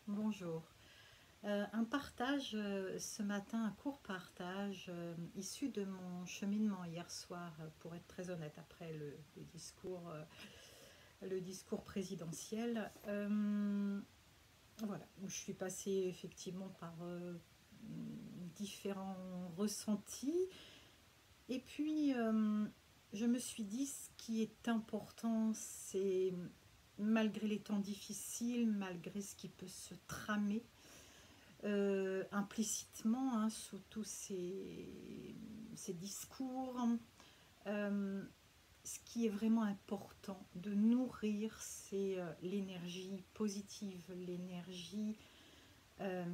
bonjour. Un partage ce matin, un court partage issu de mon cheminement hier soir, pour être très honnête, après le discours présidentiel. Voilà, où je suis passée effectivement par différents ressentis. Et puis, je me suis dit, ce qui est important, c'est malgré les temps difficiles, malgré ce qui peut se tramer, implicitement, hein, sous tous ces discours. Euh, Ce qui est vraiment important de nourrir, c'est l'énergie positive, euh,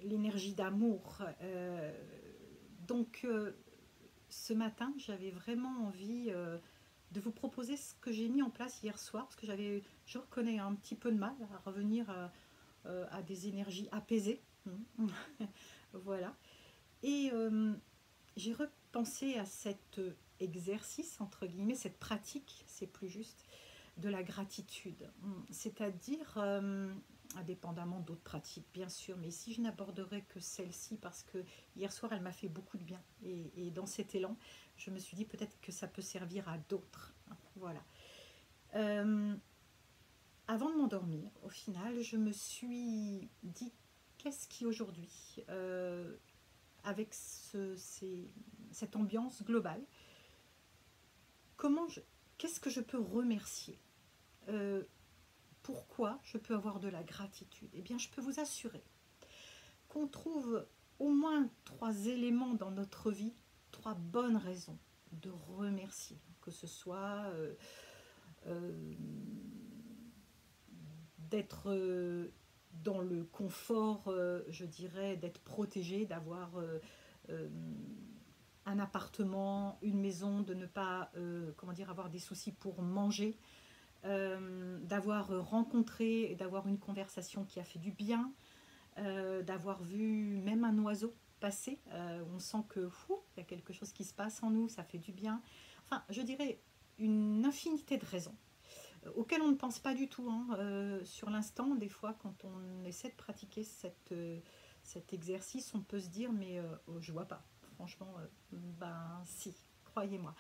l'énergie d'amour. Donc, ce matin, j'avais vraiment envie de vous proposer ce que j'ai mis en place hier soir, parce que je reconnais un petit peu de mal à revenir à des énergies apaisées. Voilà. Et j'ai repensé à cet exercice, entre guillemets, cette pratique, c'est plus juste, de la gratitude. C'est-à-dire, indépendamment d'autres pratiques, bien sûr, mais ici je n'aborderai que celle-ci parce que hier soir elle m'a fait beaucoup de bien. Et dans cet élan, je me suis dit peut-être que ça peut servir à d'autres. Voilà. Euh, Avant de m'endormir, au final, je me suis dit qu'est-ce qui aujourd'hui, avec cette ambiance globale, comment je, qu'est-ce que je peux remercier. Euh, Pourquoi je peux avoir de la gratitude? Eh bien, je peux vous assurer qu'on trouve au moins trois éléments dans notre vie, trois bonnes raisons de remercier, que ce soit euh, d'être dans le confort, je dirais, d'être protégé, d'avoir euh, un appartement, une maison, de ne pas, comment dire, avoir des soucis pour manger, d'avoir rencontré et d'avoir une conversation qui a fait du bien, d'avoir vu même un oiseau passer. On sent que il y a quelque chose qui se passe en nous, ça fait du bien. Enfin, je dirais une infinité de raisons auxquelles on ne pense pas du tout, hein. Sur l'instant, des fois, quand on essaie de pratiquer cet exercice, on peut se dire mais oh, je vois pas. Franchement, ben si, croyez-moi.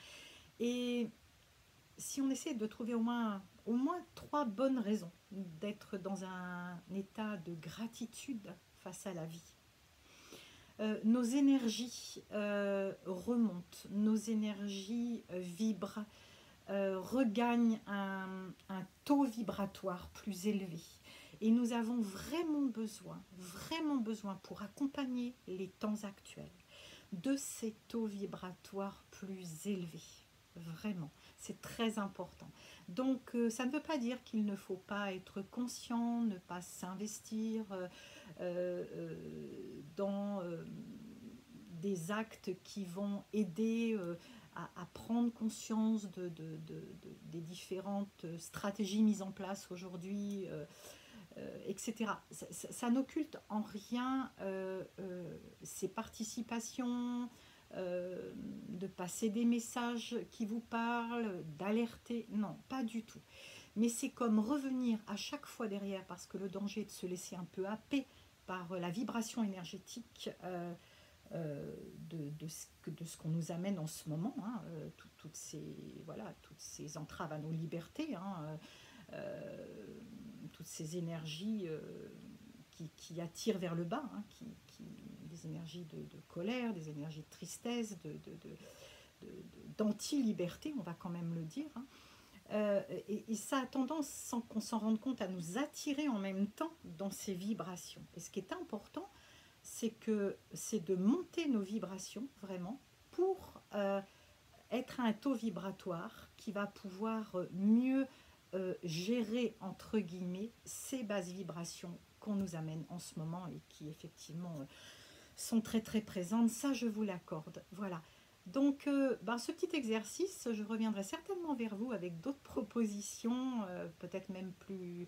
Et si on essaie de trouver au moins trois bonnes raisons d'être dans un état de gratitude face à la vie, nos énergies remontent, nos énergies vibrent, regagnent un taux vibratoire plus élevé. Et nous avons vraiment besoin pour accompagner les temps actuels de ces taux vibratoires plus élevés. Vraiment, c'est très important. Donc, ça ne veut pas dire qu'il ne faut pas être conscient, ne pas s'investir dans des actes qui vont aider à prendre conscience des différentes stratégies mises en place aujourd'hui, etc. Ça n'occulte en rien ces participations, de passer des messages qui vous parlent, d'alerter. Non, pas du tout. Mais c'est comme revenir à chaque fois derrière, parce que le danger est de se laisser un peu happer par la vibration énergétique de ce qu'on nous amène en ce moment, hein, toutes ces entraves à nos libertés, hein, toutes ces énergies qui attirent vers le bas, hein, des énergies de colère, des énergies de tristesse, d'anti-liberté, on va quand même le dire, hein. Et ça a tendance, sans qu'on s'en rende compte, à nous attirer en même temps dans ces vibrations. Et ce qui est important, c'est de monter nos vibrations vraiment pour être à un taux vibratoire qui va pouvoir mieux gérer entre guillemets ces basses vibrations qu'on nous amène en ce moment et qui effectivement sont très très présentes, ça je vous l'accorde. Voilà. Donc ce petit exercice, je reviendrai certainement vers vous avec d'autres propositions, peut-être même plus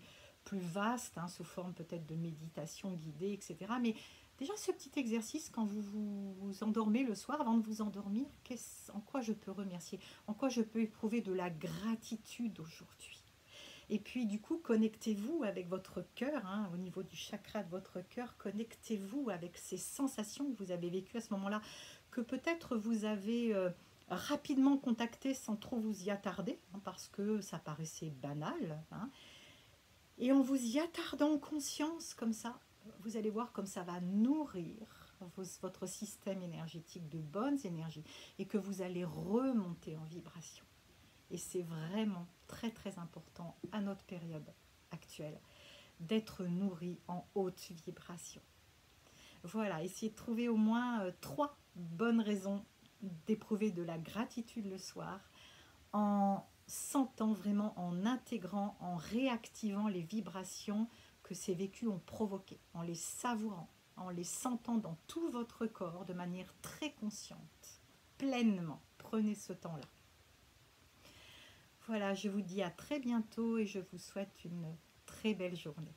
vastes, hein, sous forme peut-être de méditation guidée, etc. Mais déjà ce petit exercice, quand vous endormez le soir, avant de vous endormir, en quoi je peux remercier, en quoi je peux éprouver de la gratitude aujourd'hui. Et puis du coup, connectez-vous avec votre cœur, hein, au niveau du chakra de votre cœur, connectez-vous avec ces sensations que vous avez vécues à ce moment-là, que peut-être vous avez rapidement contacté sans trop vous y attarder, hein, parce que ça paraissait banal, hein. Et en vous y attardant en conscience comme ça, vous allez voir comme ça va nourrir votre système énergétique de bonnes énergies et que vous allez remonter en vibration. Et c'est vraiment très très important à notre période actuelle d'être nourri en haute vibration. Voilà, essayez de trouver au moins 3 bonnes raisons d'éprouver de la gratitude le soir en sentant vraiment, en intégrant, en réactivant les vibrations que ces vécus ont provoquées, en les savourant, en les sentant dans tout votre corps de manière très consciente, pleinement. Prenez ce temps-là. Voilà, je vous dis à très bientôt et je vous souhaite une très belle journée.